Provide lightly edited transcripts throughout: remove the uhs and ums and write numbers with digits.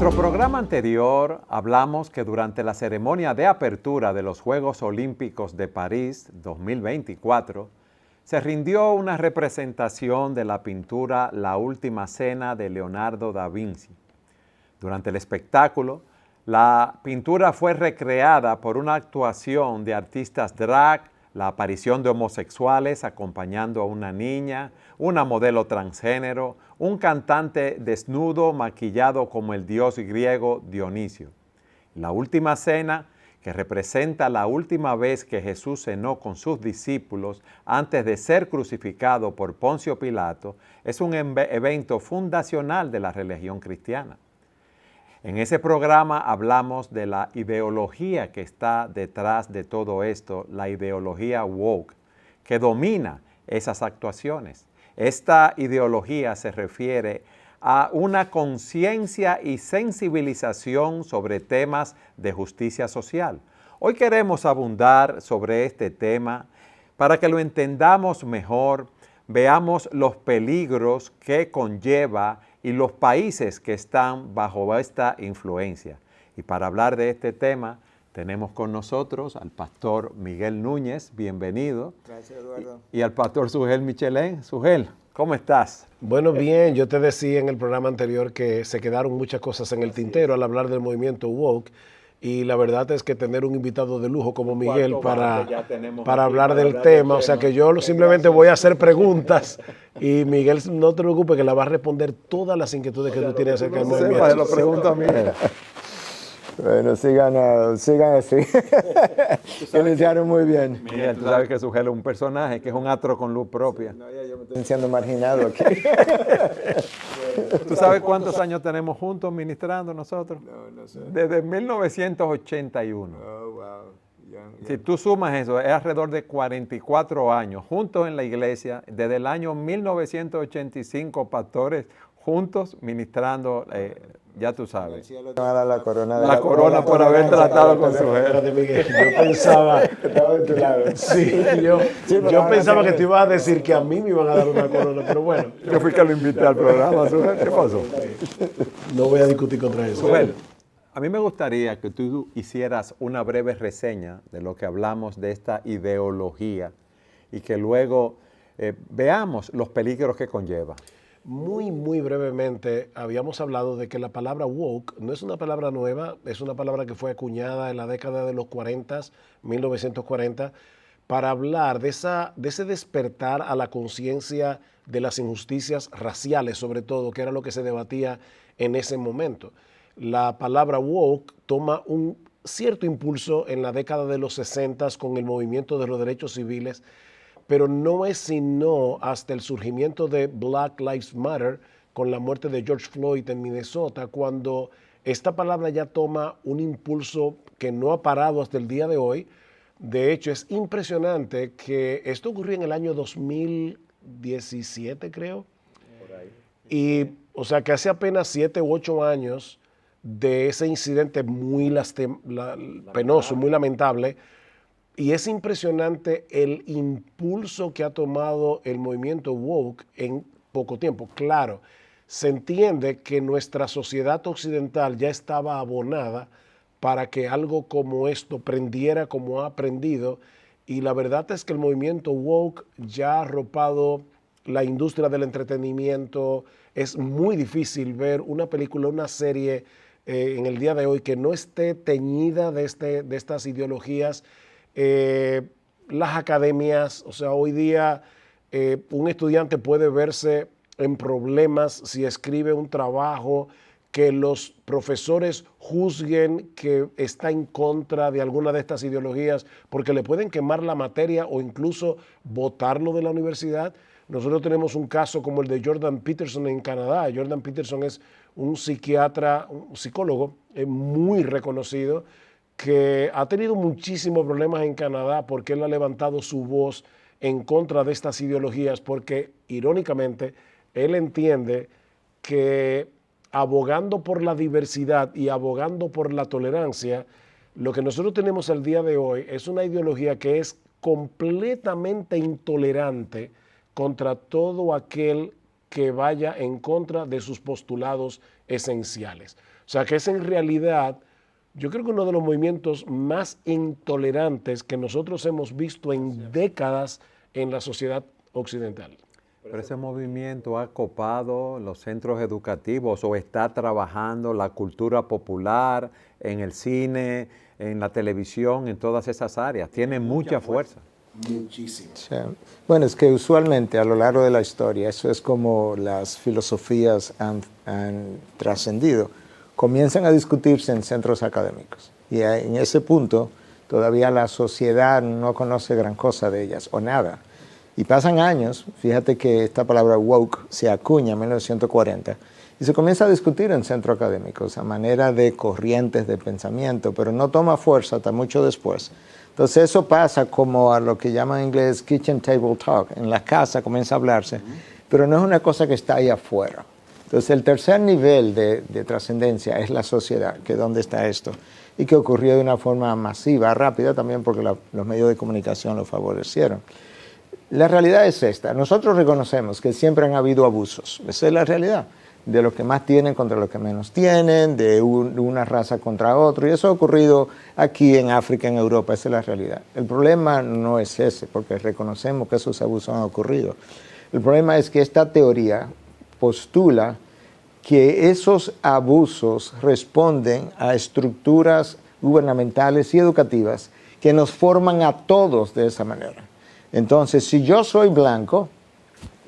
nuestro programa anterior hablamos que durante la ceremonia de apertura de los Juegos Olímpicos de París 2024 se rindió una representación de la pintura La Última Cena de Leonardo da Vinci. Durante el espectáculo, la pintura fue recreada por una actuación de artistas drag, la aparición de homosexuales acompañando a una niña, una modelo transgénero, un cantante desnudo maquillado como el dios griego Dionisio. La Última Cena, que representa la última vez que Jesús cenó con sus discípulos antes de ser crucificado por Poncio Pilato, es un evento fundacional de la religión cristiana. En ese programa hablamos de la ideología que está detrás de todo esto, la ideología woke, que domina esas actuaciones. Esta ideología se refiere a una conciencia y sensibilización sobre temas de justicia social. Hoy queremos abundar sobre este tema para que lo entendamos mejor, veamos los peligros que conlleva y los países que están bajo esta influencia. Y para hablar de este tema, tenemos con nosotros al pastor Miguel Núñez, bienvenido. Gracias, Eduardo. Y al pastor Sugel Michelén. Sugel, ¿cómo estás? Bueno, bien, yo te decía en el programa anterior que se quedaron muchas cosas en el tintero al hablar del movimiento woke. Y la verdad es que tener un invitado de lujo como Miguel para hablar del tema, o sea que yo simplemente voy a hacer preguntas y Miguel, no te preocupes que la va a responder todas las inquietudes que tú tienes acerca del movimiento. Se lo pregunto a mí. Bueno, sigan así. Iniciaron muy bien. Miguel, tú sabes que Sugel es un personaje, que es un astro con luz propia. No, ya yo me estoy siendo marginado aquí. ¿Tú sabes cuántos años tenemos juntos ministrando nosotros? No sé. Desde 1981. Oh, wow. Si tú sumas eso, es alrededor de 44 años juntos en la iglesia, desde el año 1985, pastores juntos ministrando, ya tú sabes. Te van a dar la corona. La corona por haber tratado con su Espérate, Miguel, yo pensaba, Estaba de tu lado. yo pensaba que te ibas a decir que a mí me iban a dar una corona, pero bueno. Yo fui que lo invité al programa, Sugel. ¿Qué pasó? No voy a discutir contra eso. Sugel, a mí me gustaría que tú hicieras una breve reseña de lo que hablamos de esta ideología y que luego veamos los peligros que conlleva. Muy brevemente, habíamos hablado de que la palabra woke no es una palabra nueva, es una palabra que fue acuñada en la década de los 40, 1940, para hablar de ese despertar a la conciencia de las injusticias raciales, sobre todo, que era lo que se debatía en ese momento. La palabra woke toma un cierto impulso en la década de los 60 con el movimiento de los derechos civiles, pero no es sino hasta el surgimiento de Black Lives Matter con la muerte de George Floyd en Minnesota, cuando esta palabra ya toma un impulso que no ha parado hasta el día de hoy. De hecho, es impresionante que esto ocurrió en el año 2017, creo. Por ahí. Y, o sea, que hace apenas 7 u 8 años de ese incidente muy penoso, muy lamentable. Y es impresionante el impulso que ha tomado el movimiento woke en poco tiempo. Claro, se entiende que nuestra sociedad occidental ya estaba abonada para que algo como esto prendiera como ha prendido, y la verdad es que el movimiento woke ya ha arropado la industria del entretenimiento. Es muy difícil ver una película, una serie en el día de hoy que no esté teñida de estas ideologías. Las academias, o sea, hoy día un estudiante puede verse en problemas si escribe un trabajo que los profesores juzguen que está en contra de alguna de estas ideologías, porque le pueden quemar la materia o incluso botarlo de la universidad. Nosotros tenemos un caso como el de Jordan Peterson en Canadá. Jordan Peterson es un psiquiatra, un psicólogo muy reconocido, que ha tenido muchísimos problemas en Canadá porque él ha levantado su voz en contra de estas ideologías, porque irónicamente él entiende que abogando por la diversidad y abogando por la tolerancia, lo que nosotros tenemos al día de hoy es una ideología que es completamente intolerante contra todo aquel que vaya en contra de sus postulados esenciales. O sea que es en realidad, yo creo que uno de los movimientos más intolerantes que nosotros hemos visto en décadas en la sociedad occidental. Pero ese movimiento ha copado los centros educativos o está trabajando la cultura popular en el cine, en la televisión, en todas esas áreas. Tiene mucha fuerza. Muchísimo. Sí. Bueno, es que usualmente a lo largo de la historia, eso es como las filosofías han trascendido. Comienzan a discutirse en centros académicos y en ese punto todavía la sociedad no conoce gran cosa de ellas o nada. Y pasan años, fíjate que esta palabra woke se acuña en 1940 y se comienza a discutir en centros académicos a manera de corrientes de pensamiento, pero no toma fuerza hasta mucho después. Entonces eso pasa como a lo que llaman en inglés kitchen table talk. En la casa comienza a hablarse, pero no es una cosa que está ahí afuera. Entonces el tercer nivel de trascendencia es la sociedad, que es donde está esto, y que ocurrió de una forma masiva, rápida también porque los medios de comunicación lo favorecieron. La realidad es esta, nosotros reconocemos que siempre han habido abusos, esa es la realidad, de los que más tienen contra los que menos tienen, de una raza contra otro, y eso ha ocurrido aquí en África, en Europa, esa es la realidad. El problema no es ese, porque reconocemos que esos abusos han ocurrido. El problema es que esta teoría postula que esos abusos responden a estructuras gubernamentales y educativas que nos forman a todos de esa manera. Entonces, si yo soy blanco,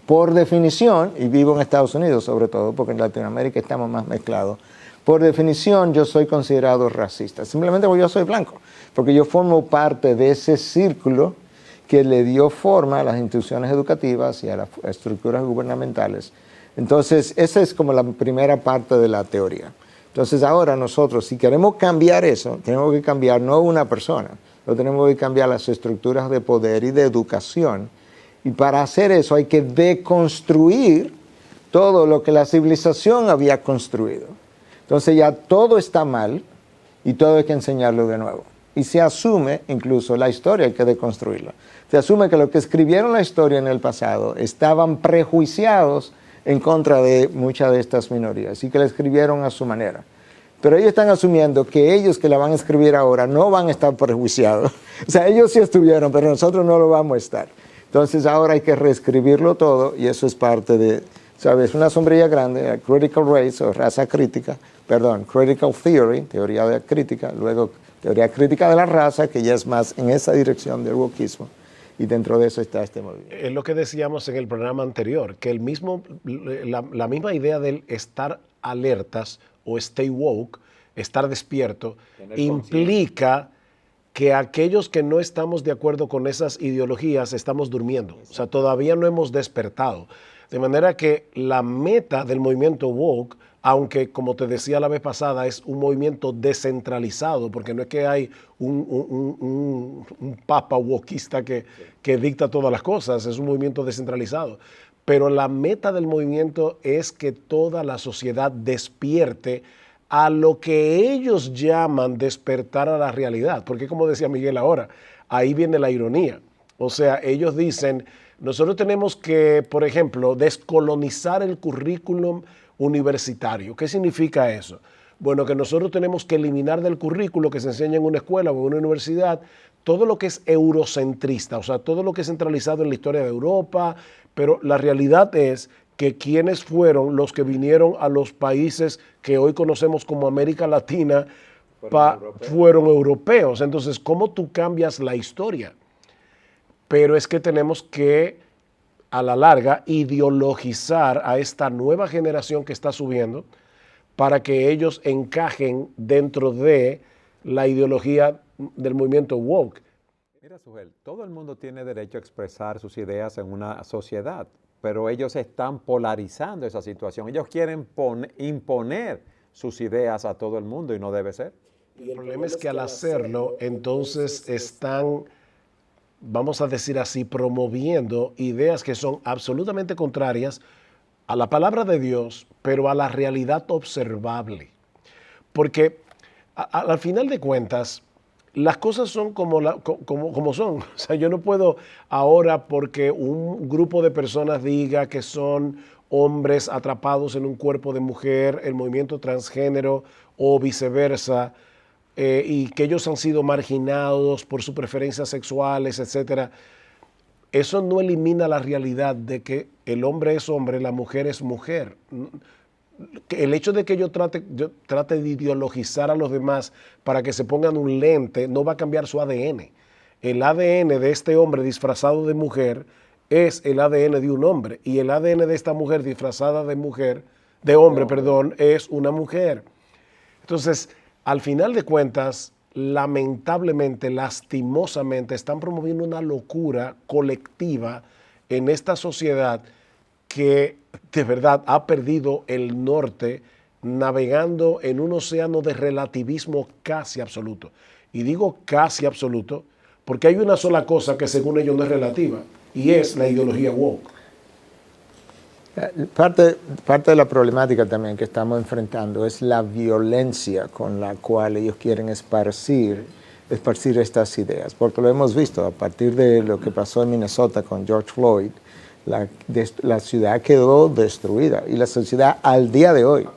por definición, y vivo en Estados Unidos sobre todo, porque en Latinoamérica estamos más mezclados, por definición yo soy considerado racista, simplemente porque yo soy blanco, porque yo formo parte de ese círculo que le dio forma a las instituciones educativas y a las estructuras gubernamentales. Entonces, esa es como la primera parte de la teoría. Entonces, ahora nosotros, si queremos cambiar eso, tenemos que cambiar no una persona, lo tenemos que cambiar las estructuras de poder y de educación. Y para hacer eso hay que deconstruir todo lo que la civilización había construido. Entonces ya todo está mal y todo hay que enseñarlo de nuevo. Y se asume, incluso la historia hay que deconstruirla. Se asume que los que escribieron la historia en el pasado estaban prejuiciados en contra de muchas de estas minorías y que la escribieron a su manera. Pero ellos están asumiendo que ellos que la van a escribir ahora no van a estar prejuiciados. O sea, ellos sí estuvieron, pero nosotros no lo vamos a estar. Entonces ahora hay que reescribirlo todo y eso es parte de, ¿sabes? Una sombrilla grande, critical race o raza crítica, critical theory, teoría de crítica, luego teoría crítica de la raza, que ya es más en esa dirección del wokismo. Y dentro de eso está este movimiento. Es lo que decíamos en el programa anterior, que la misma idea del estar alertas o stay woke, estar despierto, implica que aquellos que no estamos de acuerdo con esas ideologías estamos durmiendo. O sea, todavía no hemos despertado. De manera que la meta del movimiento woke, aunque como te decía la vez pasada, es un movimiento descentralizado, porque no es que hay un papa wokeista que dicta todas las cosas, es un movimiento descentralizado. Pero la meta del movimiento es que toda la sociedad despierte a lo que ellos llaman despertar a la realidad. Porque como decía Miguel ahora, ahí viene la ironía. O sea, ellos dicen, nosotros tenemos que, por ejemplo, descolonizar el currículum universitario. ¿Qué significa eso? Bueno, que nosotros tenemos que eliminar del currículo que se enseña en una escuela o en una universidad todo lo que es eurocentrista, o sea, todo lo que es centralizado en la historia de Europa, pero la realidad es que quienes fueron los que vinieron a los países que hoy conocemos como América Latina fueron europeos. Entonces, ¿cómo tú cambias la historia? Pero es que tenemos que, a la larga, ideologizar a esta nueva generación que está subiendo para que ellos encajen dentro de la ideología del movimiento woke. Mira, Sujel, todo el mundo tiene derecho a expresar sus ideas en una sociedad, pero ellos están polarizando esa situación. Ellos quieren imponer sus ideas a todo el mundo y no debe ser. Y el problema es que al hacerlo, entonces están, vamos a decir así, promoviendo ideas que son absolutamente contrarias a la palabra de Dios, pero a la realidad observable. Porque al final de cuentas, las cosas son como son. O sea, yo no puedo ahora porque un grupo de personas diga que son hombres atrapados en un cuerpo de mujer, el movimiento transgénero o viceversa, y que ellos han sido marginados por sus preferencias sexuales, etcétera, eso no elimina la realidad de que el hombre es hombre, la mujer es mujer. El hecho de que yo trate de ideologizar a los demás para que se pongan un lente no va a cambiar su ADN. El ADN de este hombre disfrazado de mujer es el ADN de un hombre, y el ADN de esta mujer disfrazada de hombre, es una mujer. Entonces, al final de cuentas, lamentablemente, lastimosamente, están promoviendo una locura colectiva en esta sociedad que de verdad ha perdido el norte, navegando en un océano de relativismo casi absoluto. Y digo casi absoluto porque hay una sola cosa que según ellos no es relativa, y es la ideología woke. Parte de la problemática también que estamos enfrentando es la violencia con la cual ellos quieren esparcir estas ideas, porque lo hemos visto a partir de lo que pasó en Minnesota con George Floyd. La ciudad quedó destruida y la sociedad al día de hoy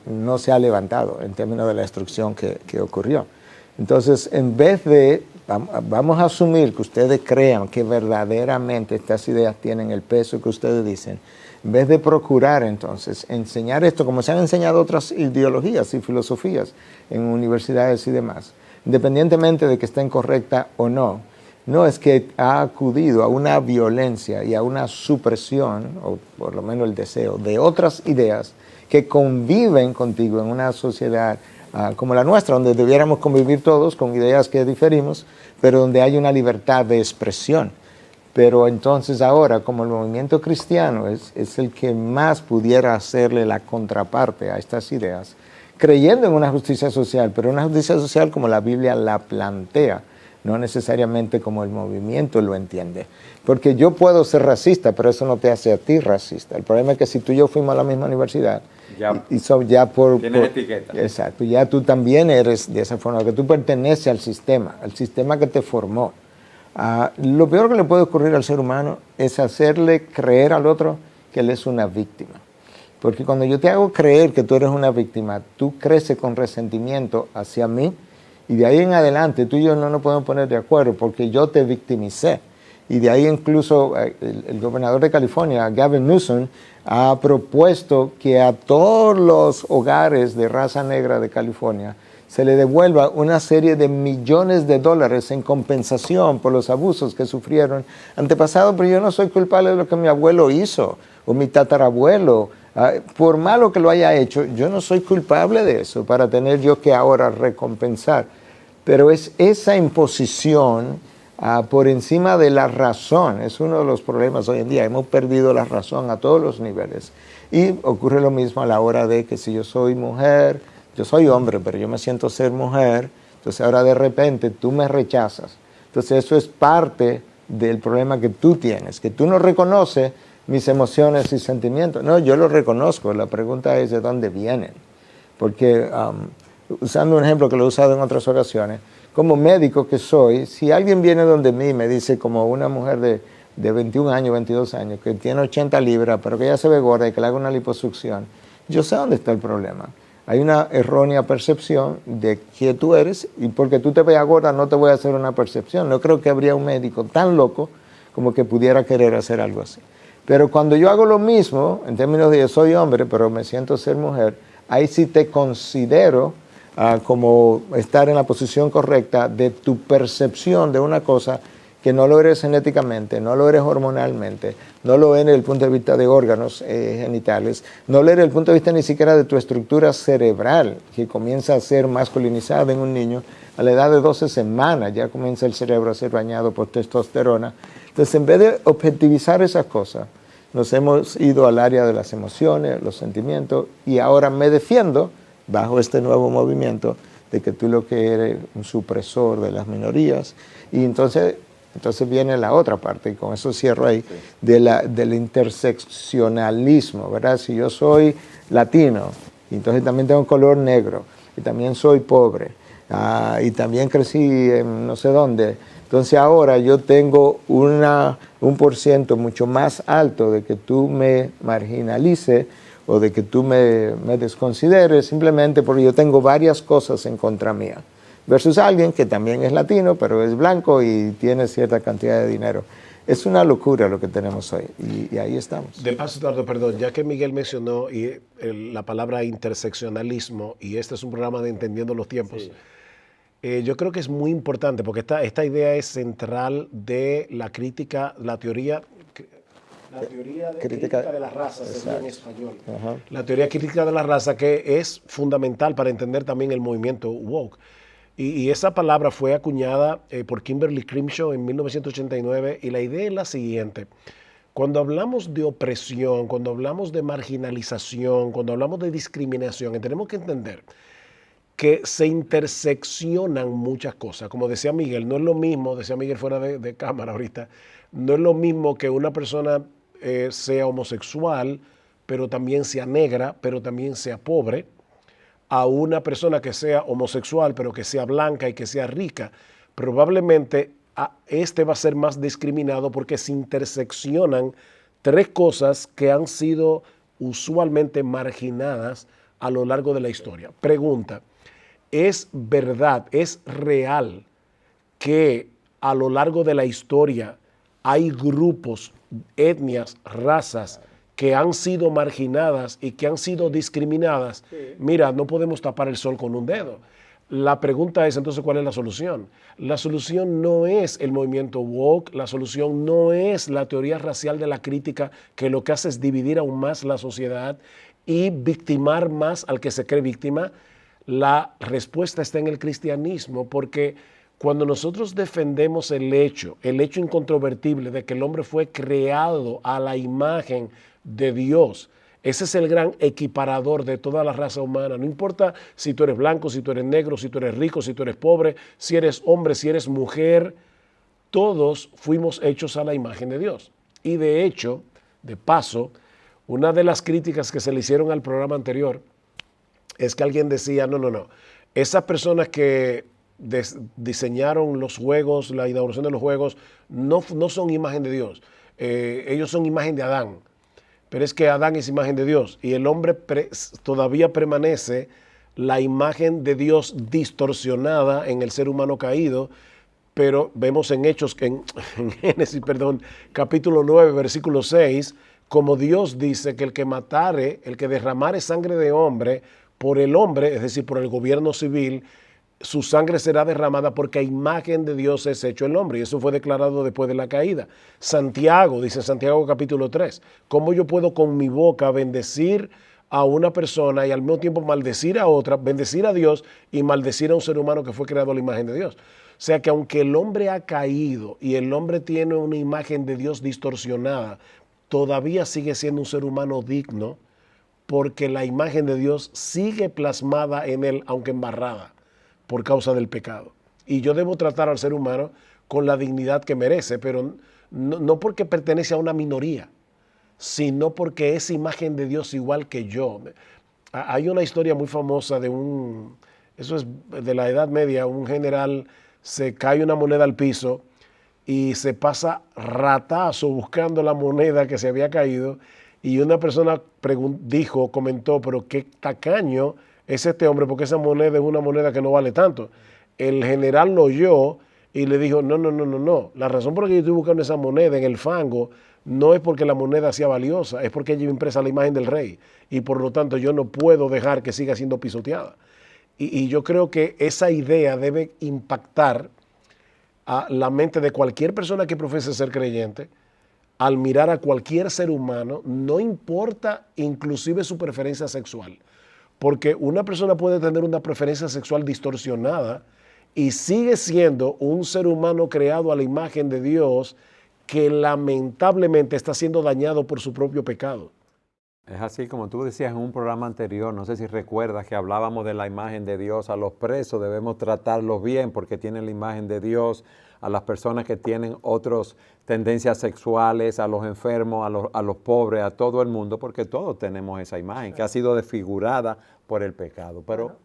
no se ha levantado en términos de la destrucción que ocurrió. Entonces, en vez de, vamos a asumir que ustedes crean que verdaderamente estas ideas tienen el peso que ustedes dicen, en vez de procurar entonces enseñar esto como se han enseñado otras ideologías y filosofías en universidades y demás, independientemente de que estén correctas o no, no es que ha acudido a una violencia y a una supresión, o por lo menos el deseo, de otras ideas que conviven contigo en una sociedad como la nuestra, donde debiéramos convivir todos con ideas que diferimos, pero donde hay una libertad de expresión. Pero entonces ahora, como el movimiento cristiano es el que más pudiera hacerle la contraparte a estas ideas, creyendo en una justicia social, pero una justicia social como la Biblia la plantea, no necesariamente como el movimiento lo entiende. Porque yo puedo ser racista, pero eso no te hace a ti racista. El problema es que si tú y yo fuimos a la misma universidad, tienes etiqueta. Exacto, ya tú también eres de esa forma, que tú perteneces al sistema que te formó. Lo peor que le puede ocurrir al ser humano es hacerle creer al otro que él es una víctima. Porque cuando yo te hago creer que tú eres una víctima, tú creces con resentimiento hacia mí, y de ahí en adelante tú y yo no nos podemos poner de acuerdo porque yo te victimicé. Y de ahí incluso el gobernador de California, Gavin Newsom, ha propuesto que a todos los hogares de raza negra de California se le devuelva una serie de millones de dólares en compensación por los abusos que sufrieron antepasados, pero yo no soy culpable de lo que mi abuelo hizo o mi tatarabuelo. Por malo que lo haya hecho, yo no soy culpable de eso para tener yo que ahora recompensar. Pero es esa imposición por encima de la razón, es uno de los problemas hoy en día. Hemos perdido la razón a todos los niveles. Y ocurre lo mismo a la hora de que si yo soy mujer, yo soy hombre, pero yo me siento ser mujer, entonces ahora de repente tú me rechazas. Entonces eso es parte del problema que tú tienes, que tú no reconoces mis emociones y sentimientos. No, yo los reconozco, la pregunta es de dónde vienen. Porque, usando un ejemplo que lo he usado en otras ocasiones, como médico que soy, si alguien viene donde mí y me dice, como una mujer de 21 años, 22 años, que tiene 80 libras, pero que ya se ve gorda y que le haga una liposucción, yo sé dónde está el problema. Hay una errónea percepción de quién tú eres, y porque tú te veas gorda no te voy a hacer una percepción. No creo que habría un médico tan loco como que pudiera querer hacer algo así. Pero cuando yo hago lo mismo, en términos de yo soy hombre, pero me siento ser mujer, ahí sí te considero como estar en la posición correcta de tu percepción de una cosa que no lo eres genéticamente, no lo eres hormonalmente, no lo eres desde el punto de vista de órganos genitales, no lo eres desde el punto de vista ni siquiera de tu estructura cerebral, que comienza a ser masculinizada en un niño a la edad de 12 semanas, ya comienza el cerebro a ser bañado por testosterona. Entonces, en vez de objetivizar esas cosas, nos hemos ido al área de las emociones, los sentimientos, y ahora me defiendo bajo este nuevo movimiento de que tú lo que eres un supresor de las minorías. Y entonces viene la otra parte, y con eso cierro ahí, del interseccionalismo, ¿verdad? Si yo soy latino, entonces también tengo color negro, y también soy pobre, y también crecí en no sé dónde, entonces ahora yo tengo un % mucho más alto de que tú me marginalices o de que tú me desconsideres simplemente porque yo tengo varias cosas en contra mía, versus alguien que también es latino, pero es blanco y tiene cierta cantidad de dinero. Es una locura lo que tenemos hoy, y ahí estamos. De paso, Eduardo, perdón, ya que Miguel mencionó la palabra interseccionalismo, y este es un programa de Entendiendo los Tiempos, sí. Yo creo que es muy importante, porque esta idea es central de la crítica, la teoría de crítica de la raza, sería en español. Uh-huh. La teoría crítica de la raza, que es fundamental para entender también el movimiento woke. Y esa palabra fue acuñada por Kimberly Crenshaw en 1989, y la idea es la siguiente. Cuando hablamos de opresión, cuando hablamos de marginalización, cuando hablamos de discriminación, tenemos que entender que se interseccionan muchas cosas. Como decía Miguel, no es lo mismo, decía Miguel fuera de cámara ahorita, no es lo mismo que una persona sea homosexual, pero también sea negra, pero también sea pobre, a una persona que sea homosexual, pero que sea blanca y que sea rica. Probablemente este va a ser más discriminado porque se interseccionan tres cosas que han sido usualmente marginadas a lo largo de la historia. Pregunta, ¿es verdad, es real que a lo largo de la historia hay grupos, etnias, razas que han sido marginadas y que han sido discriminadas? Sí. Mira, no podemos tapar el sol con un dedo. La pregunta es entonces, ¿cuál es la solución? La solución no es el movimiento woke, la solución no es la teoría racial de la crítica, que lo que hace es dividir aún más la sociedad y victimar más al que se cree víctima. La respuesta está en el cristianismo, porque cuando nosotros defendemos el hecho incontrovertible de que el hombre fue creado a la imagen de Dios, ese es el gran equiparador de toda la raza humana. No importa si tú eres blanco, si tú eres negro, si tú eres rico, si tú eres pobre, si eres hombre, si eres mujer, todos fuimos hechos a la imagen de Dios. Y de hecho, de paso, una de las críticas que se le hicieron al programa anterior es que alguien decía, no, esas personas que diseñaron los juegos, la inauguración de los juegos, no son imagen de Dios. Ellos son imagen de Adán. Pero es que Adán es imagen de Dios y el hombre todavía permanece la imagen de Dios distorsionada en el ser humano caído. Pero vemos en Hechos, en Génesis, capítulo 9, versículo 6, como Dios dice que el que derramare sangre de hombre, por el hombre, es decir, por el gobierno civil, su sangre será derramada, porque a imagen de Dios es hecho el hombre. Y eso fue declarado después de la caída. Santiago, dice Santiago capítulo 3, ¿cómo yo puedo con mi boca bendecir a una persona y al mismo tiempo maldecir a otra, bendecir a Dios y maldecir a un ser humano que fue creado a la imagen de Dios? O sea que aunque el hombre ha caído y el hombre tiene una imagen de Dios distorsionada, todavía sigue siendo un ser humano digno, porque la imagen de Dios sigue plasmada en él, aunque embarrada por causa del pecado. Y yo debo tratar al ser humano con la dignidad que merece, pero no porque pertenece a una minoría, sino porque es imagen de Dios igual que yo. Hay una historia muy famosa eso es de la Edad Media, un general se cae una moneda al piso y se pasa ratazo buscando la moneda que se había caído, y una persona comentó, pero qué tacaño es este hombre, porque esa moneda es una moneda que no vale tanto. El general lo oyó y le dijo, no, la razón por la que yo estoy buscando esa moneda en el fango no es porque la moneda sea valiosa, es porque ella lleva impresa la imagen del rey, y por lo tanto yo no puedo dejar que siga siendo pisoteada. Y yo creo que esa idea debe impactar a la mente de cualquier persona que profese ser creyente al mirar a cualquier ser humano, no importa inclusive su preferencia sexual. Porque una persona puede tener una preferencia sexual distorsionada y sigue siendo un ser humano creado a la imagen de Dios, que lamentablemente está siendo dañado por su propio pecado. Es así como tú decías en un programa anterior, no sé si recuerdas que hablábamos de la imagen de Dios. A los presos debemos tratarlos bien porque tienen la imagen de Dios, a las personas que tienen otras tendencias sexuales, a los enfermos, a los pobres, a todo el mundo, porque todos tenemos esa imagen que ha sido desfigurada por el pecado. Pero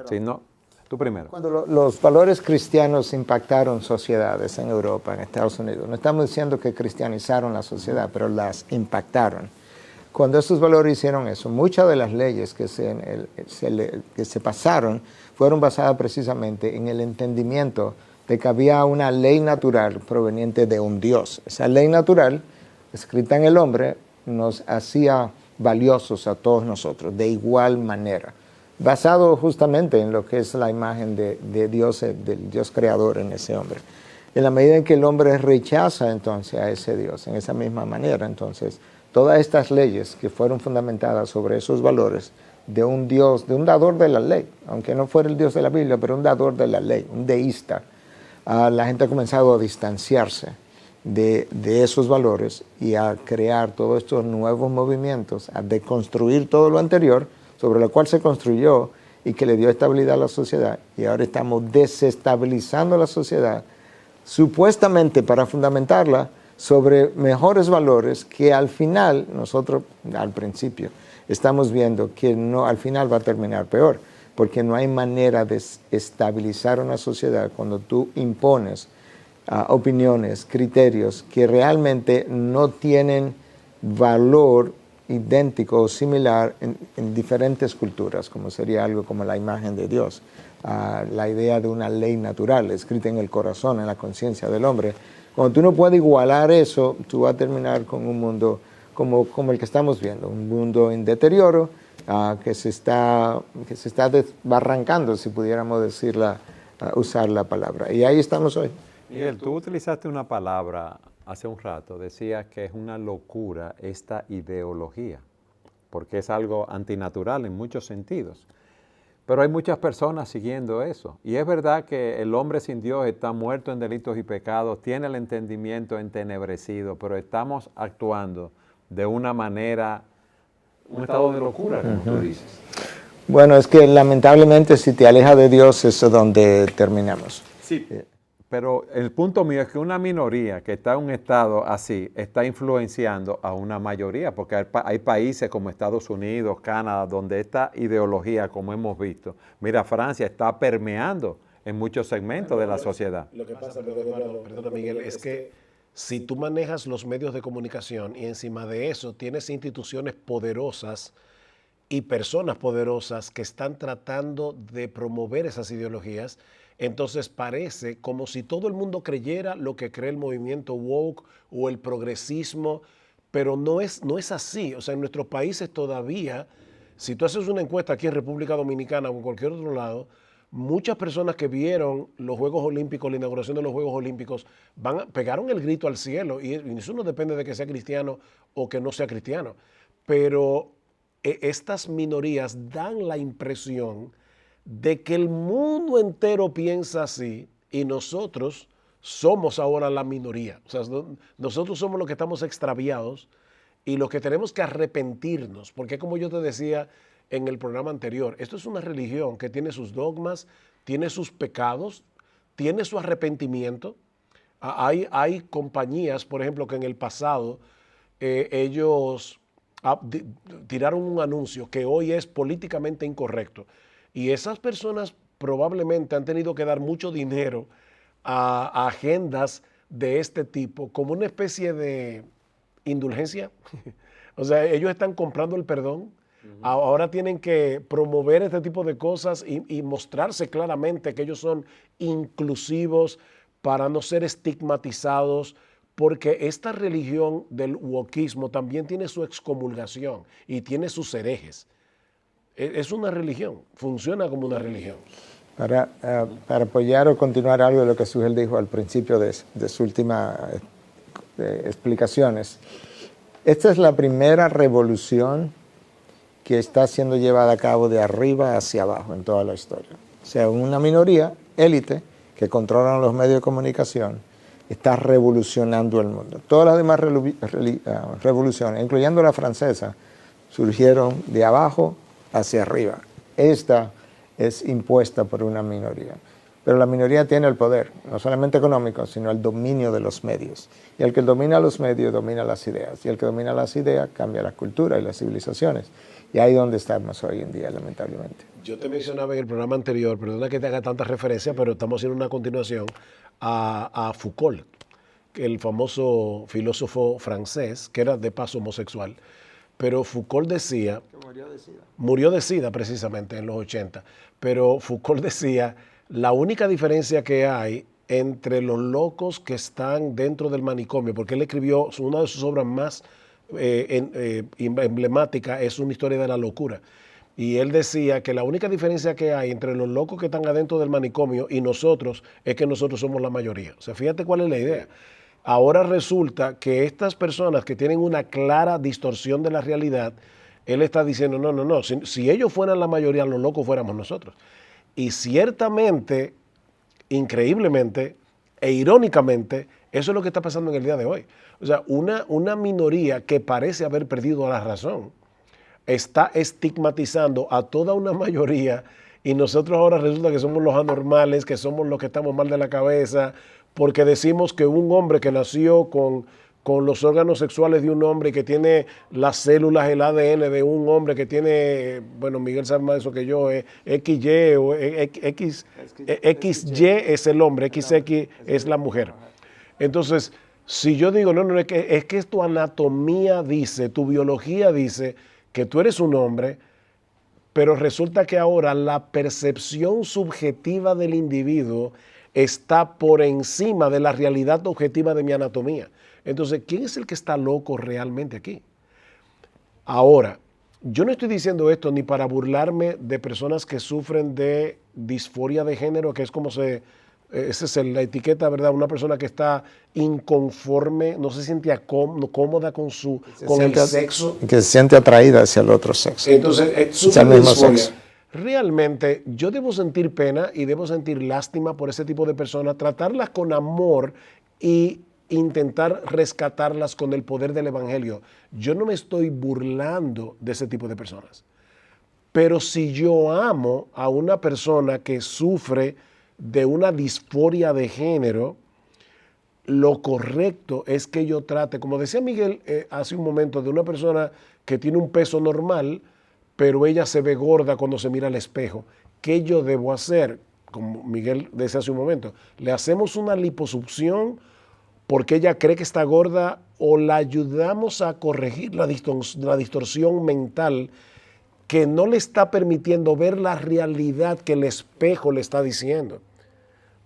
si no, tú primero. Cuando los valores cristianos impactaron sociedades en Europa, en Estados Unidos, no estamos diciendo que cristianizaron la sociedad, pero las impactaron. Cuando estos valores hicieron eso, muchas de las leyes que se pasaron fueron basadas precisamente en el entendimiento de que había una ley natural proveniente de un Dios. Esa ley natural, escrita en el hombre, nos hacía valiosos a todos nosotros, de igual manera, basado justamente en lo que es la imagen de Dios, del Dios creador en ese hombre. En la medida en que el hombre rechaza entonces a ese Dios, en esa misma manera, entonces, todas estas leyes que fueron fundamentadas sobre esos valores de un Dios, de un dador de la ley, aunque no fuera el Dios de la Biblia, pero un dador de la ley, un deísta, la gente ha comenzado a distanciarse de esos valores y a crear todos estos nuevos movimientos, a deconstruir todo lo anterior sobre lo cual se construyó y que le dio estabilidad a la sociedad. Y ahora estamos desestabilizando la sociedad supuestamente para fundamentarla sobre mejores valores que al final, nosotros al principio, estamos viendo que no, al final va a terminar peor, porque no hay manera de estabilizar una sociedad cuando tú impones opiniones, criterios que realmente no tienen valor idéntico o similar en diferentes culturas, como sería algo como la imagen de Dios, la idea de una ley natural escrita en el corazón, en la conciencia del hombre. Cuando tú no puedes igualar eso, tú vas a terminar con un mundo como el que estamos viendo, un mundo en deterioro, que se está desbarrancando, si pudiéramos decirla, usar la palabra. Y ahí estamos hoy. Miguel, tú utilizaste una palabra hace un rato, decías que es una locura esta ideología, porque es algo antinatural en muchos sentidos. Pero hay muchas personas siguiendo eso. Y es verdad que el hombre sin Dios está muerto en delitos y pecados, tiene el entendimiento entenebrecido, pero estamos actuando de una manera, un estado de locura, como tú dices. Bueno, es que lamentablemente si te alejas de Dios, eso es donde terminamos. Sí. Pero el punto mío es que una minoría que está en un estado así está influenciando a una mayoría, porque hay países como Estados Unidos, Canadá, donde esta ideología, como hemos visto, mira, Francia está permeando en muchos segmentos de la sociedad. Lo que pasa, perdona Miguel, es que si tú manejas los medios de comunicación y encima de eso tienes instituciones poderosas y personas poderosas que están tratando de promover esas ideologías, entonces parece como si todo el mundo creyera lo que cree el movimiento woke o el progresismo, pero no es así. O sea, en nuestros países todavía, si tú haces una encuesta aquí en República Dominicana o en cualquier otro lado, muchas personas que vieron los Juegos Olímpicos, la inauguración de los Juegos Olímpicos, pegaron el grito al cielo, y eso no depende de que sea cristiano o que no sea cristiano, pero estas minorías dan la impresión de que el mundo entero piensa así y nosotros somos ahora la minoría. O sea, nosotros somos los que estamos extraviados y los que tenemos que arrepentirnos, porque como yo te decía en el programa anterior, esto es una religión que tiene sus dogmas, tiene sus pecados, tiene su arrepentimiento. Hay compañías, por ejemplo, que en el pasado ellos tiraron un anuncio que hoy es políticamente incorrecto. Y esas personas probablemente han tenido que dar mucho dinero a agendas de este tipo como una especie de indulgencia. O sea, ellos están comprando el perdón. Ahora tienen que promover este tipo de cosas y mostrarse claramente que ellos son inclusivos para no ser estigmatizados, porque esta religión del wokismo también tiene su excomulgación y tiene sus herejes. Es una religión, funciona como una religión. Para apoyar o continuar algo de lo que Sugel dijo al principio de su última explicaciones, esta es la primera revolución que está siendo llevada a cabo de arriba hacia abajo en toda la historia. O sea, una minoría, élite, que controlan los medios de comunicación, está revolucionando el mundo. Todas las demás revoluciones, incluyendo la francesa, surgieron de abajo hacia arriba. Esta es impuesta por una minoría. Pero la minoría tiene el poder, no solamente económico, sino el dominio de los medios. Y el que domina los medios domina las ideas. Y el que domina las ideas cambia la cultura y las civilizaciones. Y ahí es donde estamos hoy en día, lamentablemente. Yo te mencionaba en el programa anterior, perdona que te haga tanta referencia, pero estamos haciendo una continuación a Foucault, el famoso filósofo francés, que era de paso homosexual. pero Foucault decía, Murió de SIDA. murió de SIDA precisamente en los 80, pero Foucault decía, la única diferencia que hay entre los locos que están dentro del manicomio, porque él escribió una de sus obras más emblemáticas, es Una historia de la locura. Y él decía que la única diferencia que hay entre los locos que están adentro del manicomio y nosotros es que nosotros somos la mayoría. O sea, fíjate cuál es la idea. Ahora resulta que estas personas que tienen una clara distorsión de la realidad, él está diciendo, no, si ellos fueran la mayoría, los locos fuéramos nosotros. Y ciertamente, increíblemente e irónicamente, eso es lo que está pasando en el día de hoy. O sea, una minoría que parece haber perdido la razón está estigmatizando a toda una mayoría y nosotros ahora resulta que somos los anormales, que somos los que estamos mal de la cabeza, porque decimos que un hombre que nació con los órganos sexuales de un hombre y que tiene las células, el ADN de un hombre que tiene, bueno, Miguel sabe más de eso que yo, XY o XY es el hombre, XX es la mujer. Entonces, si yo digo, no, es que tu anatomía dice, tu biología dice que tú eres un hombre, pero resulta que ahora la percepción subjetiva del individuo está por encima de la realidad objetiva de mi anatomía. Entonces, ¿quién es el que está loco realmente aquí? Ahora, yo no estoy diciendo esto ni para burlarme de personas que sufren de disforia de género, que es como esa es la etiqueta, ¿verdad? Una persona que está inconforme, no se siente cómoda con el sexo. Que se siente atraída hacia el otro sexo. Entonces, sufre de disforia. Realmente, yo debo sentir pena y debo sentir lástima por ese tipo de personas, tratarlas con amor y intentar rescatarlas con el poder del evangelio. Yo no me estoy burlando de ese tipo de personas. Pero si yo amo a una persona que sufre de una disforia de género, lo correcto es que yo trate, como decía Miguel hace un momento, de una persona que tiene un peso normal, pero ella se ve gorda cuando se mira al espejo. ¿Qué yo debo hacer? Como Miguel decía hace un momento, ¿le hacemos una liposucción porque ella cree que está gorda o la ayudamos a corregir la distorsión mental que no le está permitiendo ver la realidad que el espejo le está diciendo?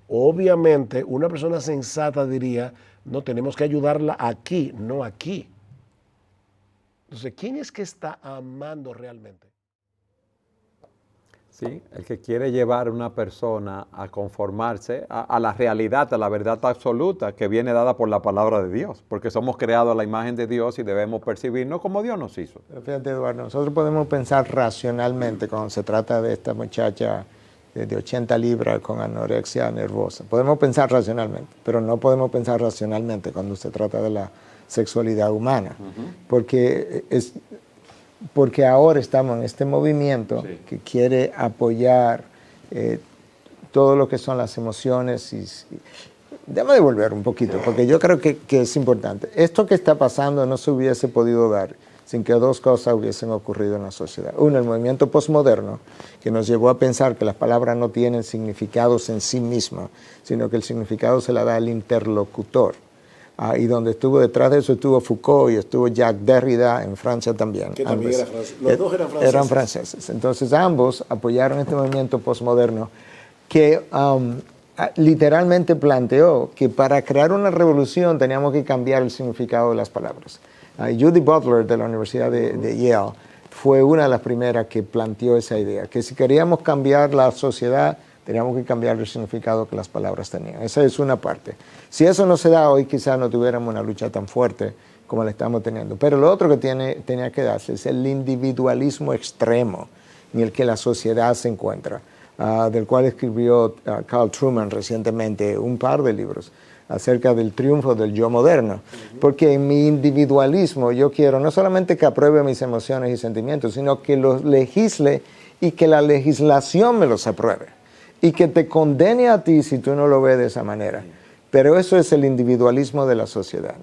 Obviamente, una persona sensata diría, no, tenemos que ayudarla aquí, no aquí. Entonces, ¿quién es que está amando realmente? Sí, el que quiere llevar a una persona a conformarse a la realidad, a la verdad absoluta que viene dada por la palabra de Dios, porque somos creados a la imagen de Dios y debemos percibirnos como Dios nos hizo. Fíjate, Eduardo, nosotros podemos pensar racionalmente cuando se trata de esta muchacha de 80 libras con anorexia nervosa. Podemos pensar racionalmente, pero no podemos pensar racionalmente cuando se trata de la sexualidad humana, porque ahora estamos en este movimiento que quiere apoyar todo lo que son las emociones. Déjame devolver un poquito, porque yo creo que es importante. Esto que está pasando no se hubiese podido dar sin que dos cosas hubiesen ocurrido en la sociedad. Uno, el movimiento postmoderno, que nos llevó a pensar que las palabras no tienen significados en sí mismas, sino que el significado se la da al interlocutor. Y donde estuvo detrás de eso estuvo Foucault y estuvo Jacques Derrida en Francia también. Que también era francés. Los dos eran franceses. Eran franceses. Entonces ambos apoyaron este movimiento postmoderno que literalmente planteó que para crear una revolución teníamos que cambiar el significado de las palabras. Judy Butler de la Universidad de Yale fue una de las primeras que planteó esa idea, que si queríamos cambiar la sociedad teníamos que cambiar el significado que las palabras tenían. Esa es una parte. Si eso no se da hoy, quizás no tuviéramos una lucha tan fuerte como la estamos teniendo. Pero lo otro que tenía que darse es el individualismo extremo en el que la sociedad se encuentra, del cual escribió Carl Truman recientemente un par de libros acerca del triunfo del yo moderno. Porque en mi individualismo yo quiero no solamente que apruebe mis emociones y sentimientos, sino que los legisle y que la legislación me los apruebe. Y que te condene a ti si tú no lo ves de esa manera. Pero eso es el individualismo de la sociedad.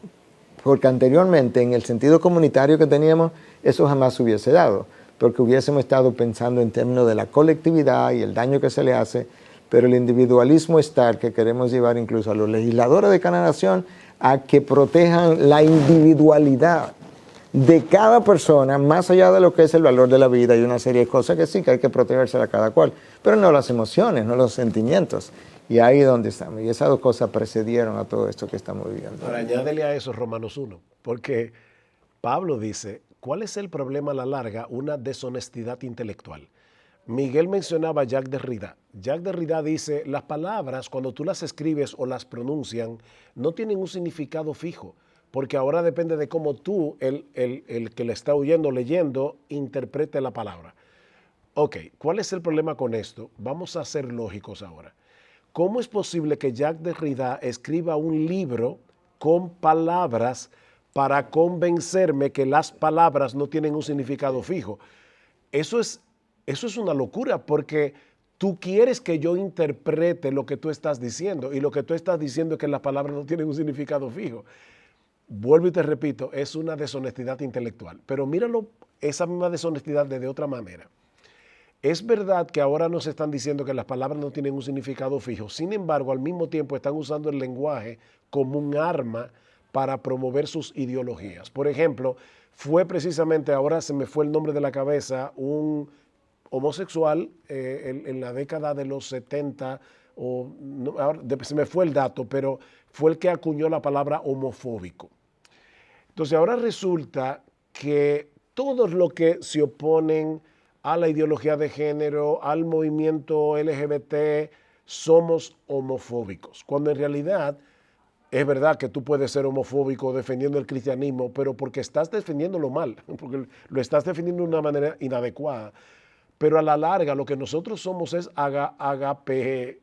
Porque anteriormente, en el sentido comunitario que teníamos, eso jamás se hubiese dado. Porque hubiésemos estado pensando en términos de la colectividad y el daño que se le hace. Pero el individualismo es tal que queremos llevar incluso a los legisladores de cada nación a que protejan la individualidad. de cada persona, más allá de lo que es el valor de la vida y una serie de cosas que sí, que hay que protegerse a cada cual, pero no las emociones, no los sentimientos. Y ahí es donde estamos. Y esas dos cosas precedieron a todo esto que estamos viviendo. Ahora, añádele a eso Romanos 1, porque Pablo dice, ¿cuál es el problema a la larga? Una deshonestidad intelectual. Miguel mencionaba a Jacques Derrida. Jacques Derrida dice, las palabras, cuando tú las escribes o las pronuncian, no tienen un significado fijo, porque ahora depende de cómo tú, el que le está oyendo, leyendo, interprete la palabra. Ok, ¿cuál es el problema con esto? Vamos a ser lógicos ahora. ¿Cómo es posible que Jacques Derrida escriba un libro con palabras para convencerme que las palabras no tienen un significado fijo? Eso es una locura, porque tú quieres que yo interprete lo que tú estás diciendo, y lo que tú estás diciendo es que las palabras no tienen un significado fijo. Vuelvo y te repito, es una deshonestidad intelectual. Pero míralo, esa misma deshonestidad de otra manera. Es verdad que ahora nos están diciendo que las palabras no tienen un significado fijo. Sin embargo, al mismo tiempo están usando el lenguaje como un arma para promover sus ideologías. Por ejemplo, fue precisamente, ahora se me fue el nombre de la cabeza, un homosexual en la década de los 70, ahora, se me fue el dato, pero fue el que acuñó la palabra homofóbico. Entonces ahora resulta que todos los que se oponen a la ideología de género, al movimiento LGBT, somos homofóbicos, cuando en realidad es verdad que tú puedes ser homofóbico defendiendo el cristianismo, pero porque estás defendiéndolo mal, porque lo estás defendiendo de una manera inadecuada. Pero a la larga lo que nosotros somos es agape,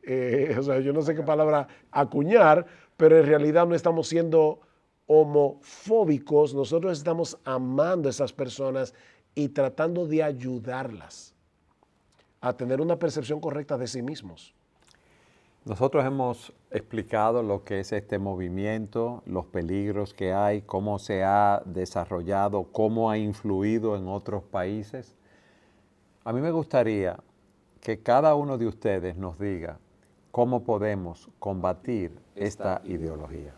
o sea, yo no sé qué palabra acuñar, pero en realidad no estamos siendo homofóbicos, nosotros estamos amando a esas personas y tratando de ayudarlas a tener una percepción correcta de sí mismos. Nosotros hemos explicado lo que es este movimiento, los peligros que hay, cómo se ha desarrollado, cómo ha influido en otros países. A mí me gustaría que cada uno de ustedes nos diga cómo podemos combatir esta ideología.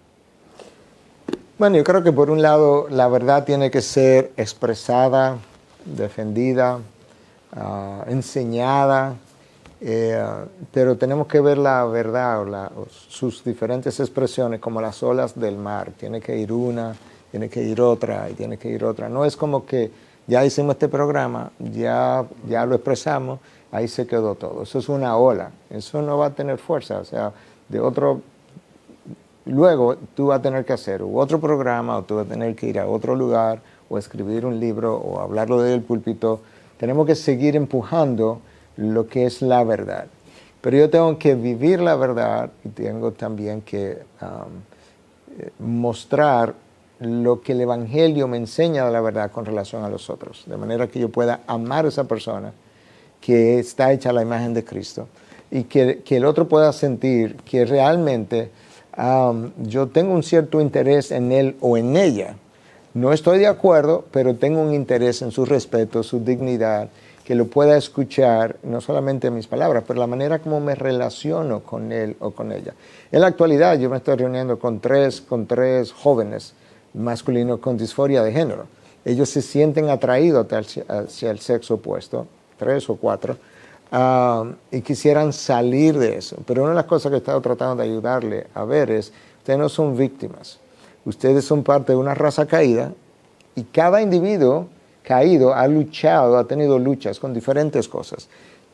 Bueno, yo creo que por un lado la verdad tiene que ser expresada, defendida, enseñada, pero tenemos que ver la verdad o sus diferentes expresiones como las olas del mar. Tiene que ir una, tiene que ir otra y tiene que ir otra. No es como que ya hicimos este programa, ya lo expresamos, ahí se quedó todo. Eso es una ola, eso no va a tener fuerza, o sea, luego tú vas a tener que hacer otro programa, o tú vas a tener que ir a otro lugar, o escribir un libro, o hablarlo del púlpito. Tenemos que seguir empujando lo que es la verdad. Pero yo tengo que vivir la verdad y tengo también que mostrar lo que el Evangelio me enseña de la verdad con relación a los otros, de manera que yo pueda amar a esa persona que está hecha a la imagen de Cristo y que el otro pueda sentir que realmente yo tengo un cierto interés en él o en ella. No estoy de acuerdo, pero tengo un interés en su respeto, su dignidad, que lo pueda escuchar, no solamente mis palabras, pero la manera como me relaciono con él o con ella. En la actualidad yo me estoy reuniendo con tres jóvenes masculinos con disforia de género. Ellos se sienten atraídos hacia el sexo opuesto, 3 o 4, y quisieran salir de eso. Pero una de las cosas que he estado tratando de ayudarle a ver es, ustedes no son víctimas, ustedes son parte de una raza caída, y cada individuo caído ha luchado, ha tenido luchas con diferentes cosas.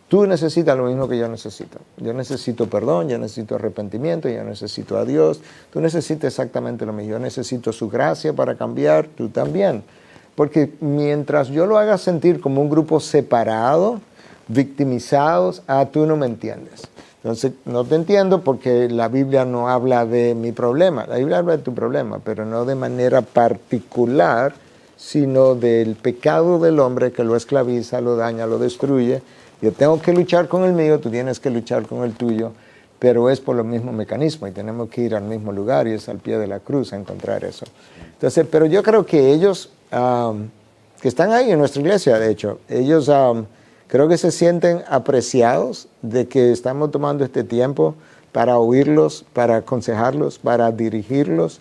Tú necesitas lo mismo que yo necesito. Yo necesito perdón, yo necesito arrepentimiento, yo necesito a Dios. Tú necesitas exactamente lo mismo. Yo necesito su gracia para cambiar, tú también. Porque mientras yo lo haga sentir como un grupo separado, victimizados, tú no me entiendes. Entonces, no te entiendo porque la Biblia no habla de mi problema. La Biblia habla de tu problema, pero no de manera particular, sino del pecado del hombre que lo esclaviza, lo daña, lo destruye. Yo tengo que luchar con el mío, tú tienes que luchar con el tuyo, pero es por los mismos mecanismos y tenemos que ir al mismo lugar y es al pie de la cruz a encontrar eso. Entonces, pero yo creo que ellos, que están ahí en nuestra iglesia, de hecho, ellos creo que se sienten apreciados de que estamos tomando este tiempo para oírlos, para aconsejarlos, para dirigirlos.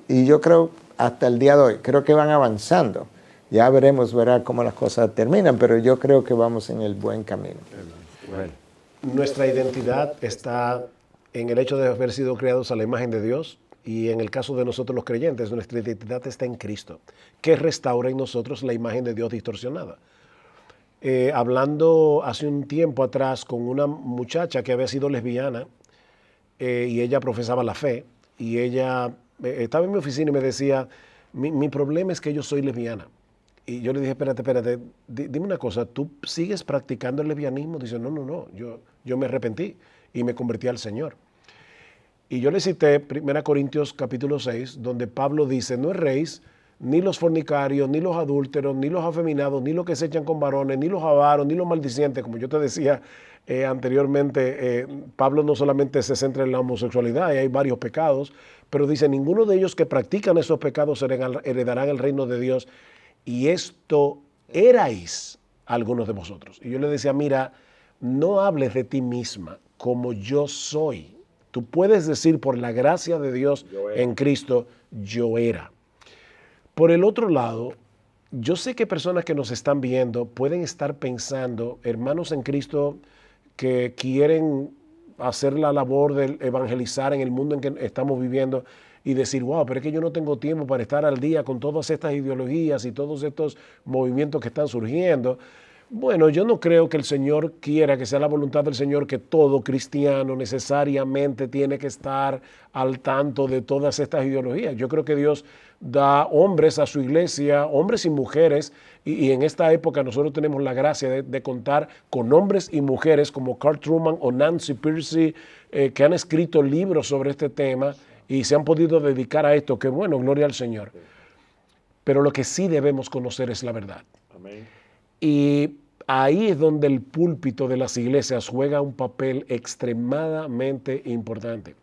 Y yo creo, hasta el día de hoy. Creo que van avanzando. Ya veremos, cómo las cosas terminan, pero yo creo que vamos en el buen camino. Bueno, Nuestra identidad está en el hecho de haber sido creados a la imagen de Dios, y en el caso de nosotros los creyentes, nuestra identidad está en Cristo, que restaura en nosotros la imagen de Dios distorsionada. Hablando hace un tiempo atrás con una muchacha que había sido lesbiana, y ella profesaba la fe, y ella estaba en mi oficina y me decía, mi problema es que yo soy lesbiana. Y yo le dije, espérate, dime una cosa, ¿tú sigues practicando el lesbianismo? Dice, no, yo me arrepentí y me convertí al Señor. Y yo le cité 1 Corintios capítulo 6, donde Pablo dice, no erréis, ni los fornicarios, ni los adúlteros, ni los afeminados, ni los que se echan con varones, ni los avaros, ni los maldicientes. Como yo te decía anteriormente, Pablo no solamente se centra en la homosexualidad, y hay varios pecados, pero dice, ninguno de ellos que practican esos pecados heredarán el reino de Dios. Y esto erais algunos de vosotros. Y yo le decía, mira, no hables de ti misma como yo soy. Tú puedes decir, por la gracia de Dios en Cristo, yo era. Por el otro lado, yo sé que personas que nos están viendo pueden estar pensando, hermanos en Cristo que quieren hacer la labor de evangelizar en el mundo en que estamos viviendo, y decir, wow, pero es que yo no tengo tiempo para estar al día con todas estas ideologías y todos estos movimientos que están surgiendo. Bueno, yo no creo que el Señor quiera, que sea la voluntad del Señor, que todo cristiano necesariamente tiene que estar al tanto de todas estas ideologías. Yo creo que Dios da hombres a su iglesia, hombres y mujeres, y en esta época nosotros tenemos la gracia de contar con hombres y mujeres como Carl Truman o Nancy Pearcey, que han escrito libros sobre este tema y se han podido dedicar a esto, que bueno, gloria al Señor. Pero lo que sí debemos conocer es la verdad. amén. Y ahí es donde el púlpito de las iglesias juega un papel extremadamente importante.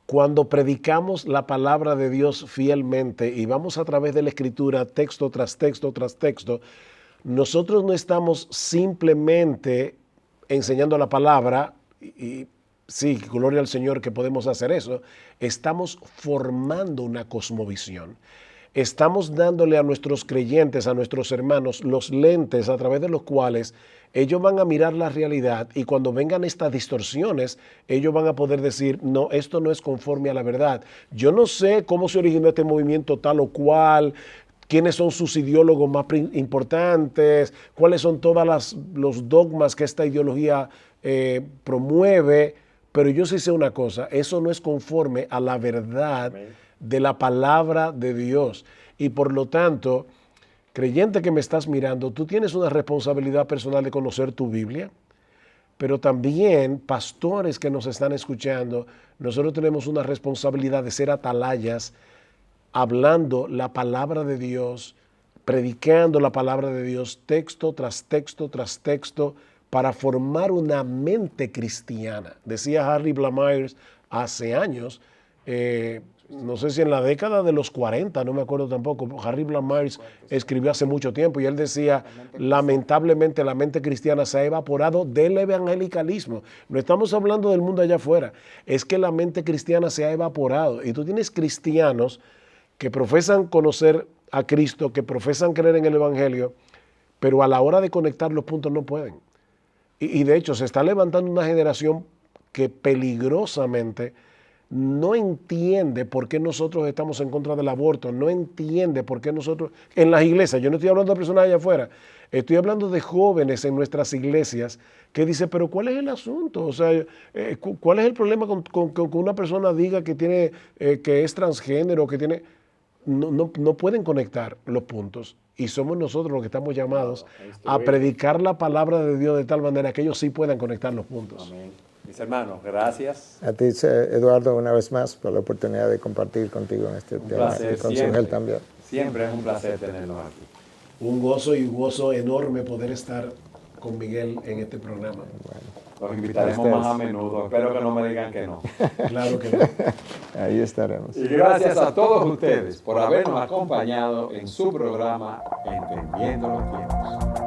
Cuando predicamos la palabra de Dios fielmente y vamos a través de la Escritura, texto tras texto tras texto, nosotros no estamos simplemente enseñando la palabra, y sí, gloria al Señor que podemos hacer eso, estamos formando una cosmovisión. Estamos dándole a nuestros creyentes, a nuestros hermanos, los lentes a través de los cuales ellos van a mirar la realidad, y cuando vengan estas distorsiones, ellos van a poder decir, no, esto no es conforme a la verdad. Yo no sé cómo se originó este movimiento tal o cual, quiénes son sus ideólogos más importantes, cuáles son todos los dogmas que esta ideología promueve, pero yo sí sé una cosa, eso no es conforme a la verdad de la palabra de Dios. Y por lo tanto, creyente que me estás mirando, tú tienes una responsabilidad personal de conocer tu Biblia, pero también pastores que nos están escuchando, nosotros tenemos una responsabilidad de ser atalayas, hablando la palabra de Dios, predicando la palabra de Dios, texto tras texto tras texto, para formar una mente cristiana. Decía Harry Blamires hace años, no sé si en la década de los 40, no me acuerdo tampoco, Harry Blamires escribió hace mucho tiempo, y él decía, lamentablemente la mente cristiana se ha evaporado del evangelicalismo. No estamos hablando del mundo allá afuera, es que la mente cristiana se ha evaporado, y tú tienes cristianos que profesan conocer a Cristo, que profesan creer en el evangelio, pero a la hora de conectar los puntos no pueden. Y de hecho se está levantando una generación que peligrosamente no entiende por qué nosotros estamos en contra del aborto, no entiende por qué nosotros, en las iglesias, yo no estoy hablando de personas allá afuera, estoy hablando de jóvenes en nuestras iglesias que dicen, pero ¿cuál es el asunto? O sea, ¿cuál es el problema con que una persona diga que tiene, que es transgénero, que tiene... No pueden conectar los puntos, y somos nosotros los que estamos llamados a predicar la palabra de Dios de tal manera que ellos sí puedan conectar los puntos. Amén. Mis hermanos, gracias. A ti, Eduardo, una vez más por la oportunidad de compartir contigo en este tema, placer, y con siempre. Sungel también. Siempre es un placer tenerlos aquí. Un gozo y un gozo enorme poder estar con Miguel en este programa. Los invitaremos más a menudo. Espero que no me digan que no. Claro que no. Ahí estaremos. Y gracias a todos ustedes por habernos acompañado en su programa Entendiendo los Tiempos.